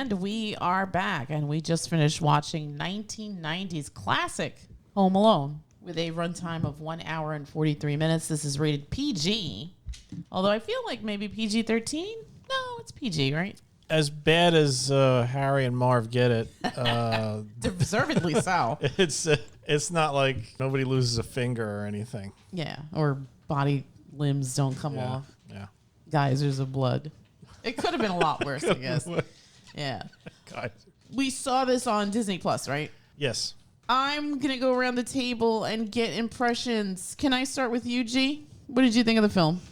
And we are back, and we just finished watching 1990s classic Home Alone with a runtime of 1 hour and 43 minutes. This is rated PG, although I feel like maybe PG-13? No, it's PG, right? As bad as Harry and Marv get it, Deservedly so. It's not like nobody loses a finger or anything. Yeah, or body limbs don't come off. Yeah. Geysers of blood. It could have been a lot worse, I guess. Yeah. God. We saw this on Disney Plus, right? Yes. I'm going to go around the table and get impressions. Can I start with you, G? What did you think of the film?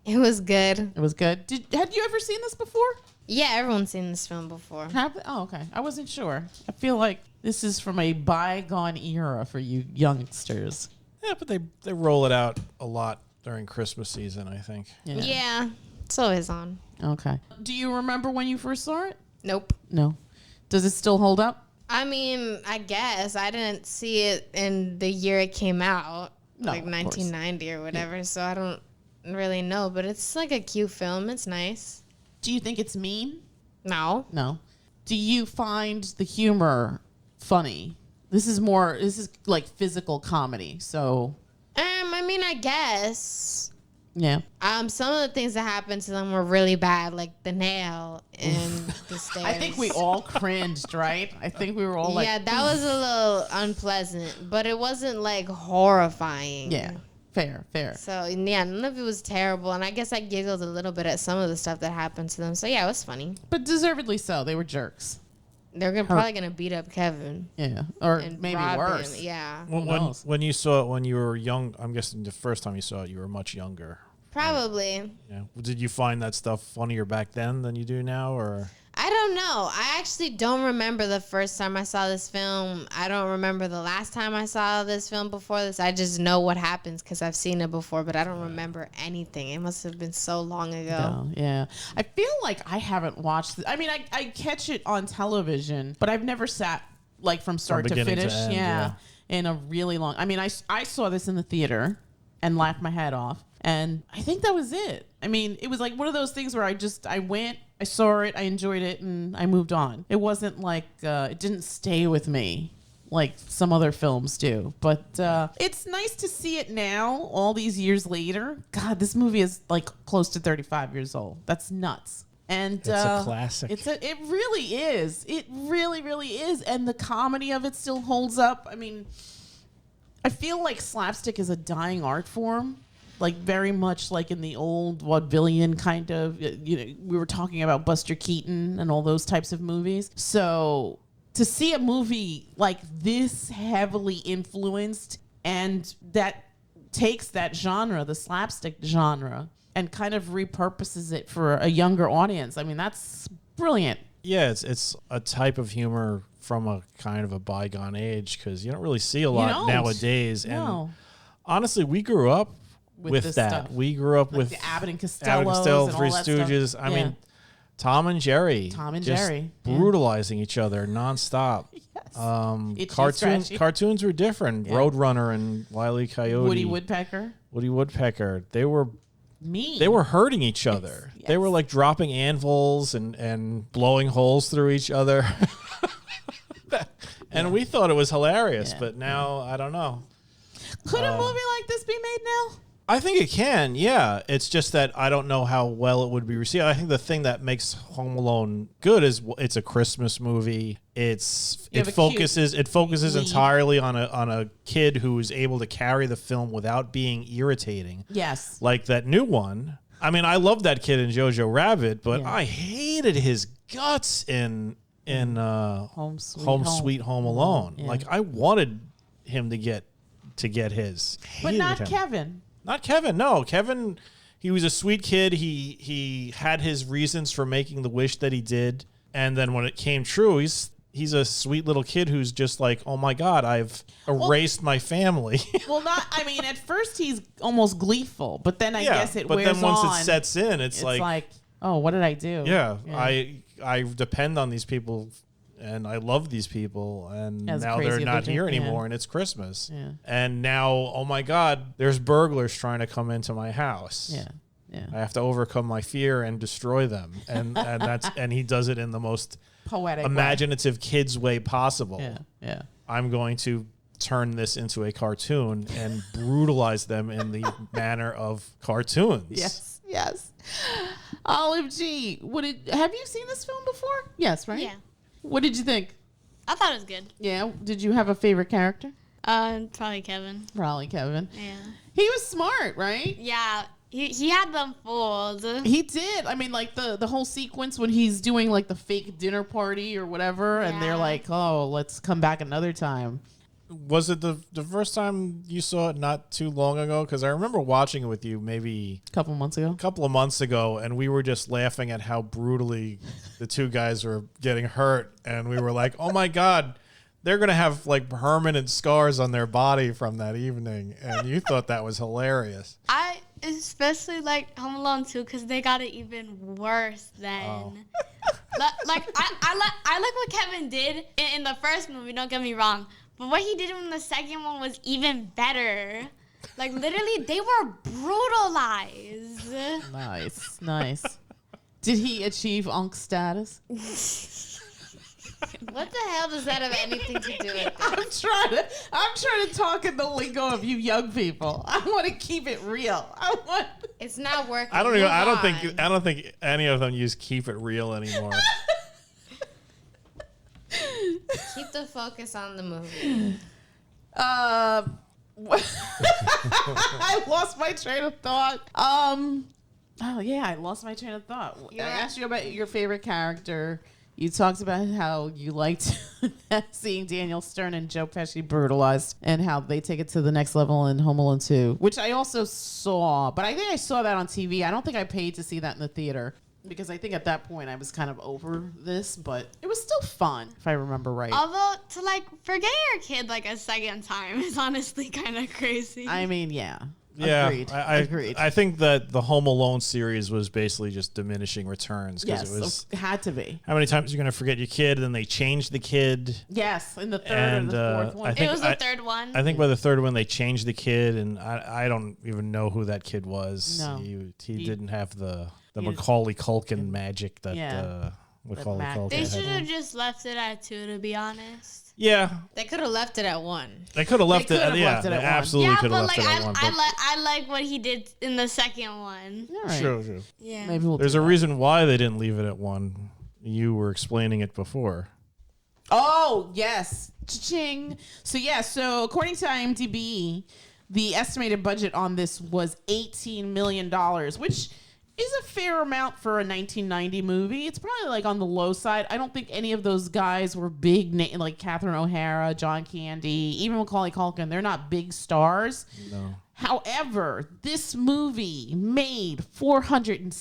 It was good. It was good. Had you ever seen this before? Yeah, everyone's seen this film before. Oh, okay. I wasn't sure. I feel like this is from a bygone era for you youngsters. Yeah, but they roll it out a lot during Christmas season, I think. Yeah, it's always on. Okay. Do you remember when you first saw it? Nope. No. Does it still hold up? I mean, I guess. I didn't see it in the year it came out, No, like 1990 or whatever, so I don't really know. But it's like a cute film. It's nice. Do you think it's mean? No. No. Do you find the humor funny? This is like physical comedy, so... I mean, I guess. Yeah. Some of the things that happened to them were really bad, like the nail in the stairs. I think we all cringed, right? I think we were all like... Yeah, that was a little unpleasant, but it wasn't like horrifying. Yeah. Fair. So, yeah, none of it was terrible. And I guess I giggled a little bit at some of the stuff that happened to them. So, yeah, it was funny. But deservedly so. They were jerks. They're probably going to beat up Kevin. Yeah. Or and maybe Robin. worse. Yeah. When you saw it when you were young, I'm guessing the first time you saw it, you were much younger. Probably. Yeah. Did you find that stuff funnier back then than you do now, or? I don't know. I actually don't remember the first time I saw this film. I don't remember the last time I saw this film before this. I just know what happens because I've seen it before, but I don't remember anything. It must have been so long ago. Yeah. I feel like I haven't watched I mean, I catch it on television, but I've never sat like from start to finish. To end, In a really long... I mean, I saw this in the theater and laughed my head off. And I think that was it. I mean, it was like one of those things where I went, I saw it, I enjoyed it, and I moved on. It wasn't like, it didn't stay with me like some other films do. But it's nice to see it now, all these years later. God, this movie is like close to 35 years old. That's nuts. And it's a classic. It really is. It really, really is. And the comedy of it still holds up. I mean, I feel like slapstick is a dying art form. Like very much like in the old vaudevillian kind of, we were talking about Buster Keaton and all those types of movies. So to see a movie like this heavily influenced and that takes that genre, the slapstick genre, and kind of repurposes it for a younger audience, I mean, that's brilliant. Yeah, it's a type of humor from a kind of a bygone age because you don't really see a lot nowadays. No. And honestly, we grew up with that. Stuff. We grew up like with the Abbott and Costello, Three Stooges. I mean, Tom and Jerry. Brutalizing each other nonstop. Yes. Cartoons were different. Yeah. Roadrunner and Wile E. Coyote. Woody Woodpecker. They were mean. They were hurting each other. Yes. They were like dropping anvils and blowing holes through each other. And we thought it was hilarious, but now I don't know. Could a movie like this be made now? I think it can, yeah. It's just that I don't know how well it would be received. I think the thing that makes Home Alone good is it's a Christmas movie. It focuses entirely on a kid who is able to carry the film without being irritating. Yes. Like that new one. I mean, I love that kid in Jojo Rabbit, but I hated his guts in Home Sweet Home Alone. Yeah. Like I wanted him to get his. But not Kevin. Not Kevin. No, Kevin, he was a sweet kid. He had his reasons for making the wish that he did. And then when it came true, he's a sweet little kid who's just like, oh my God, I've erased my family. At first he's almost gleeful, but then I guess it wears on. But then once it sets in, it's like, oh, what did I do? Yeah. I depend on these people. And I love these people, and now they're not here anymore, and it's Christmas. Yeah. And now, oh my God, there's burglars trying to come into my house. Yeah. Yeah. I have to overcome my fear and destroy them. And he does it in the most Poetic imaginative kids way possible. way. Yeah. I'm going to turn this into a cartoon and brutalize them in the manner of cartoons. Yes. Olive G, have you seen this film before? Yes, right? Yeah. What did you think? I thought it was good. Yeah. Did you have a favorite character? Probably Kevin. Probably Kevin. Yeah. He was smart, right? Yeah. He had them fooled. He did. I mean, like the whole sequence when he's doing like the fake dinner party or whatever, and they're Yeah. like, "Oh, let's come back another time." Was it the first time you saw it not too long ago? Because I remember watching it with you maybe A couple months ago. a couple of months ago, and we were just laughing at how brutally the two guys were getting hurt. And we were like, oh my God, they're going to have like permanent scars on their body from that evening. And you thought that was hilarious. I especially like Home Alone 2 because they got it even worse then. Oh. I like what Kevin did in the first movie, don't get me wrong. But what he did in the second one was even better. Like, literally, they were brutalized. Nice. Did he achieve Unc status? What the hell does that have anything to do with this? I'm trying to talk in the lingo of you young people. I want to keep it real. It's not working. I don't Move on. think any of them use keep it real anymore. Keep the focus on the movie. I lost my train of thought. Oh yeah, I lost my train of thought. I asked you about your favorite character. You talked about how you liked seeing Daniel Stern and Joe Pesci brutalized and how they take it to the next level in Home Alone 2, which I also saw, but I think I saw that on TV. I don't think I paid to see that in the theater because I think at that point I was kind of over this, but it was still fun, if I remember right. Although, to, like, forget your kid, like, a second time is honestly kind of crazy. I mean, yeah. Yeah, Agreed. I think that the Home Alone series was basically just diminishing returns because Yes, it had to be. how many times are you going to forget your kid? And then they changed the kid. Yes, in the third And, and the fourth one. I think it was the third one. I think by the third one they changed the kid, and I don't even know who that kid was. No. He didn't have the He- Macaulay Culkin magic that Yeah. Macaulay Mac- Culkin They had. should have just left it at 2, to be honest. Yeah, They could have left it at 1. they could have left could it. have Yeah, left it they at one. absolutely Yeah, could but have like left it at one. but- I like what he did in the second one. All right. Sure. Yeah. Maybe we'll There's do a that. reason why they didn't leave it at 1. You were explaining it before. Oh, yes. Cha-ching. So according to IMDb, the estimated budget on this was $18 million, which is a fair amount for a 1990 movie. It's probably like on the low side. I don't think any of those guys were big, like Catherine O'Hara, John Candy, even Macaulay Culkin. They're not big stars. No. However, this movie made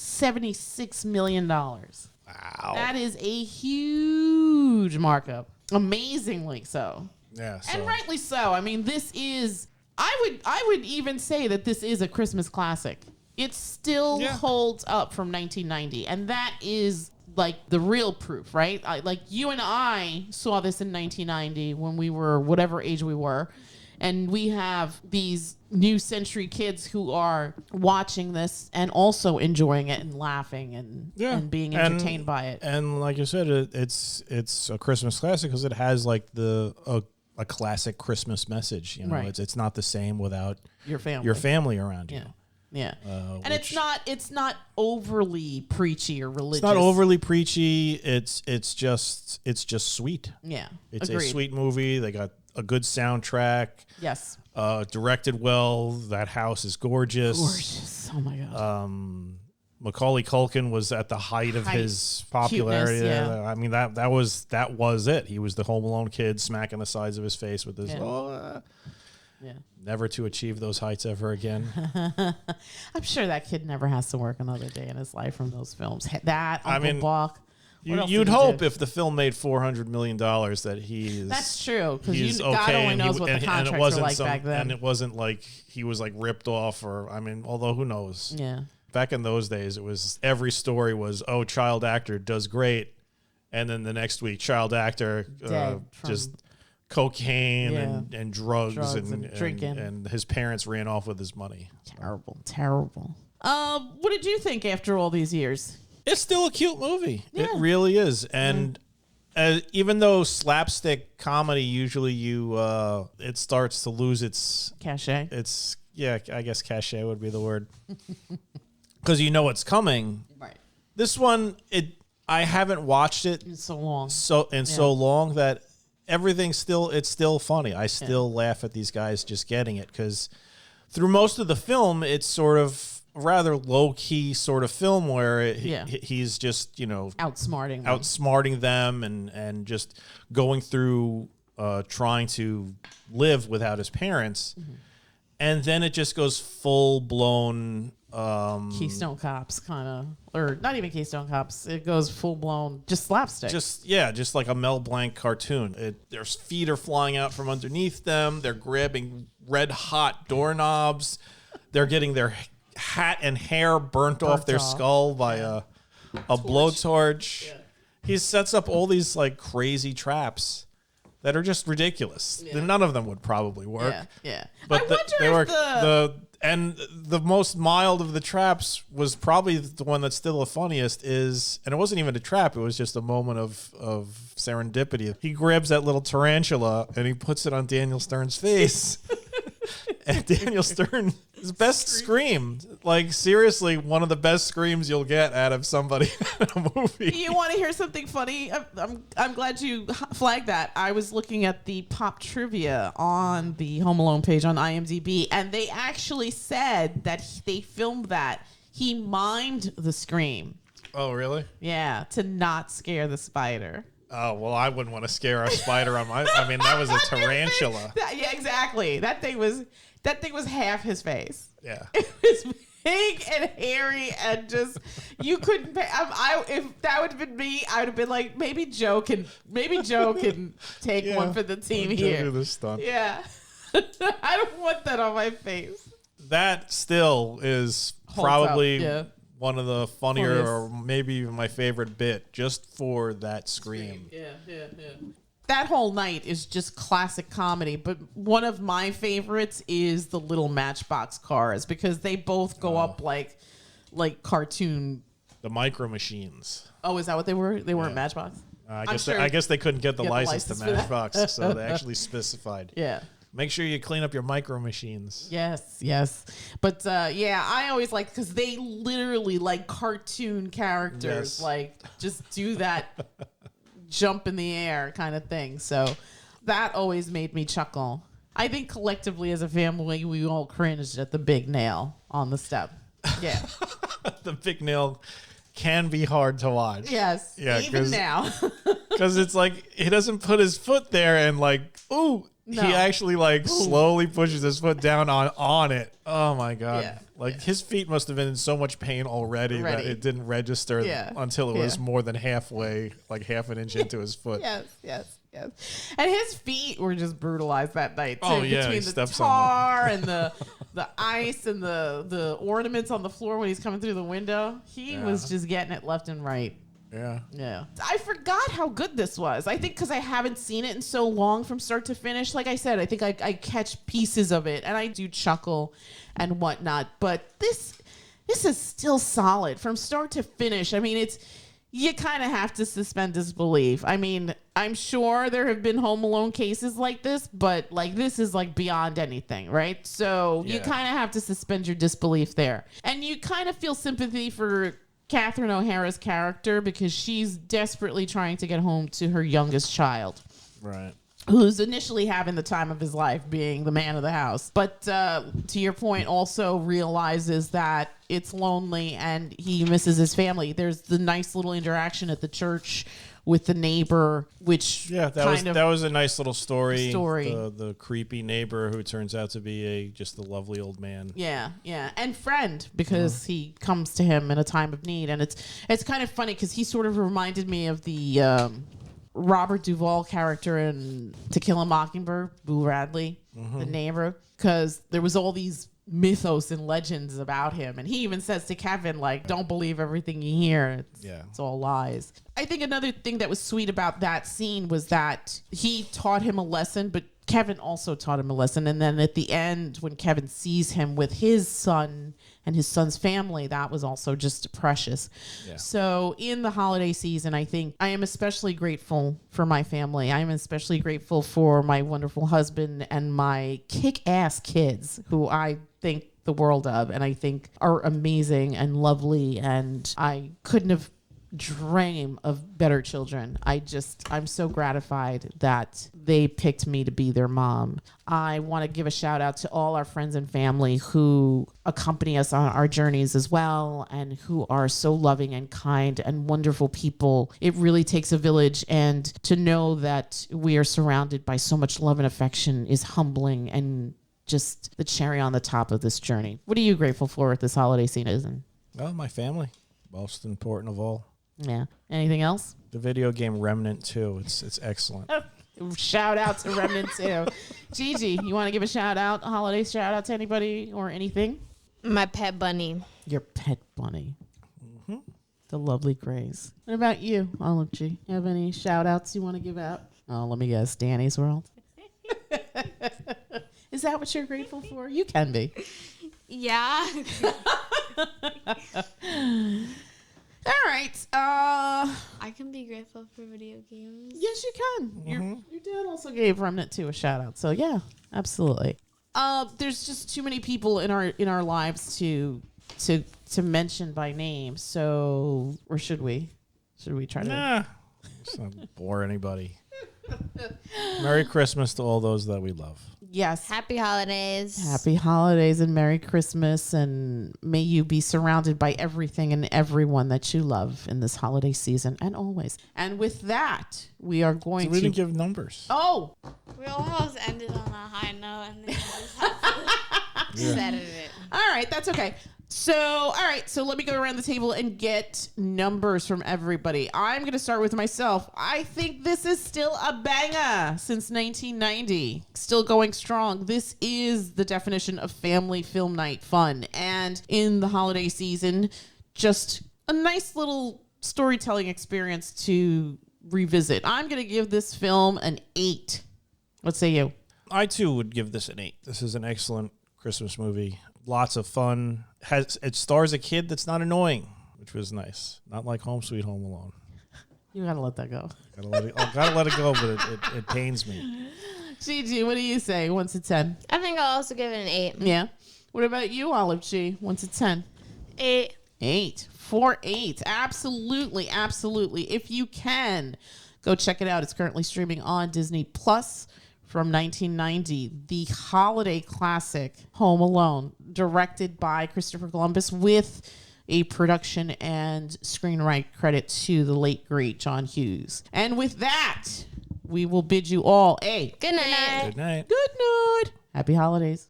$476 million. Wow. That is a huge markup. Amazingly so. Yeah. And rightly so. I mean, this is I would even say that this is a Christmas classic. It still holds up from 1990, and that is like the real proof, right? Like you and I saw this in 1990 when we were whatever age we were, and we have these new century kids who are watching this and also enjoying it and laughing and being entertained by it. And like you said, it's a Christmas classic because it has like a classic Christmas message. You know, Right. it's not the same without Your family. around you. Yeah. Yeah. And which- it's not overly preachy or religious. It's not overly preachy. It's just sweet. Yeah. It's Agreed. a sweet movie. They got a good soundtrack. Yes. Directed well. That house is gorgeous. Gorgeous. Oh my god. Macaulay Culkin was at the height of his popularity. Cuteness, yeah. I mean that was it. He was the Home Alone kid smacking the sides of his face with his. Yeah. Never to achieve those heights ever again. I'm sure that kid never has to work another day in his life from those films. That Uncle I mean, Buck. What else You'd did he hope do? if the film made $400 million that he is. That's true, because he's God okay, only and knows what the contracts were like back then. And it wasn't like he was like ripped off, or I mean, although who knows? Yeah. Back in those days, it was every story was, oh, child actor does great, and then the next week, child actor Dead from- just cocaine Yeah. and drugs, Drugs and and drinking. and his parents ran off with his money. Terrible. What did you think after all these years? It's still a cute movie. Yeah. It really is. And even though slapstick comedy usually it starts to lose its Cachet. I guess cachet would be the word. Because you know it's coming. Right. This one, I haven't watched it In so long. so long that everything's still funny. I still laugh at these guys just getting it, because through most of the film, it's sort of a rather low-key sort of film where he's just, outsmarting them and just going through trying to live without his parents. Mm-hmm. And then it just goes full-blown... Keystone Cops kind of, or not even Keystone Cops. It goes full blown, just slapstick. Just like a Mel Blanc cartoon. Their feet are flying out from underneath them. They're grabbing red hot doorknobs. They're getting their hat and hair burnt off their skull by a blowtorch. Yeah. He sets up all these like crazy traps that are just ridiculous. Yeah. None of them would probably work. Yeah. But the most mild of the traps was probably the one that's still the funniest and it wasn't even a trap. It was just a moment of serendipity. He grabs that little tarantula and he puts it on Daniel Stern's face. And Daniel Stern, his best scream. Like, seriously, one of the best screams you'll get out of somebody in a movie. You want to hear something funny? I'm glad you flagged that. I was looking at the pop trivia on the Home Alone page on IMDb, and they actually said that they filmed that. He mimed the scream. Oh, really? Yeah, to not scare the spider. Oh, well, I wouldn't want to scare a spider on my... I mean, that was a tarantula. Yeah, exactly. That thing was half his face. Yeah. It was big and hairy and just, you couldn't pay. If that would have been me, I would have been like, maybe Joe can take one for the team here. Do this stunt. Yeah. I don't want that on my face. That still is probably one of the funnier or maybe even my favorite bit, just for that scream. Yeah. That whole night is just classic comedy, but one of my favorites is the little Matchbox cars, because they both go up like cartoon. The Micro Machines. Oh, is that what they were? They weren't Matchbox? I guess they couldn't get the license to Matchbox, so they actually specified. Yeah. Make sure you clean up your Micro Machines. Yes. But I always like, because they literally like cartoon characters, like just do that jump in the air kind of thing. So that always made me chuckle. I think collectively as a family, we all cringed at the big nail on the step. Yeah. The big nail can be hard to watch. Yes. Yeah. Even now. Because it's like, he doesn't put his foot there and like, ooh. No. He actually slowly pushes his foot down on it. Oh my God. Yeah. His feet must have been in so much pain already that it didn't register until it was more than halfway, like half an inch into his foot. Yes. And his feet were just brutalized that night too. Oh yeah. Between the tar and the ice and the ornaments on the floor when he's coming through the window. He was just getting it left and right. Yeah. I forgot how good this was. I think because I haven't seen it in so long from start to finish. Like I said, I think I catch pieces of it and I do chuckle and whatnot. But this is still solid from start to finish. I mean, you kind of have to suspend disbelief. I mean, I'm sure there have been Home Alone cases like this, but this is beyond anything, right? So you kind of have to suspend your disbelief there. And you kind of feel sympathy for Catherine O'Hara's character, because she's desperately trying to get home to her youngest child. Right. Who's initially having the time of his life, being the man of the house. But to your point, also realizes that it's lonely and he misses his family. There's the nice little interaction at the church with the neighbor, which that was a nice little story. The creepy neighbor who turns out to be just a lovely old man. Yeah, and friend, because he comes to him in a time of need, and it's kind of funny because he sort of reminded me of the Robert Duvall character in To Kill a Mockingbird, Boo Radley, the neighbor, because there was all these mythos and legends about him, and he even says to Kevin, don't believe everything you hear. It's all lies. I think another thing that was sweet about that scene was that he taught him a lesson, but Kevin also taught him a lesson. And then at the end, when Kevin sees him with his son and his son's family, that was also just precious. Yeah. So in the holiday season, I think I am especially grateful for my family. I am especially grateful for my wonderful husband and my kick-ass kids, who I think the world of, and I think are amazing and lovely, and I couldn't have dream of better children. I'm so gratified that they picked me to be their mom. I want to give a shout out to all our friends and family who accompany us on our journeys as well, and who are so loving and kind and wonderful people. It really takes a village, and to know that we are surrounded by so much love and affection is humbling and just the cherry on the top of this journey. What are you grateful for at this holiday season? Well, my family, most important of all. Yeah. Anything else? The video game Remnant 2. It's excellent. Shout out to Remnant 2. Gigi, you want to give a shout out, a holiday shout out to anybody or anything? My pet bunny. Your pet bunny. Mm-hmm. The lovely Grace. What about you, Olive G? You have any shout outs you want to give out? Oh, let me guess. Danny's World. Is that what you're grateful for? You can be. Yeah. All right. I can be grateful for video games. Yes, you can. Mm-hmm. Your dad also gave Remnant 2 a shout out. So yeah, absolutely. There's just too many people in our lives to mention by name. So, or should we? Should we try to? Nah. Let's not bore anybody. Merry Christmas to all those that we love. Yes. Happy holidays. Happy holidays and Merry Christmas. And may you be surrounded by everything and everyone that you love in this holiday season and always. And with that, we are going we didn't give numbers. Oh. We almost ended on a high note and then just had to set it. All right. That's okay. So let me go around the table and get numbers from everybody. I'm going to start with myself. I think this is still a banger since 1990. Still going strong. This is the definition of family film night fun. And in the holiday season, just a nice little storytelling experience to revisit. I'm going to give this film an 8. What say you? I, too, would give this an 8. This is an excellent Christmas movie. Lots of fun. It stars a kid that's not annoying, which was nice. Not like Home Sweet Home Alone. You gotta let that go. Gotta let it go, but it pains me. Gigi, what do you say? 1 to 10. I think I'll also give it an 8. Yeah. What about you, Olive G? 1 to 10. 8. 8. 4 8. Absolutely, absolutely. If you can, go check it out. It's currently streaming on Disney Plus. From 1990, the holiday classic Home Alone, directed by Christopher Columbus with a production and screenwrite credit to the late, great John Hughes. And with that, we will bid you all a good night. Good night. Good night. Happy holidays.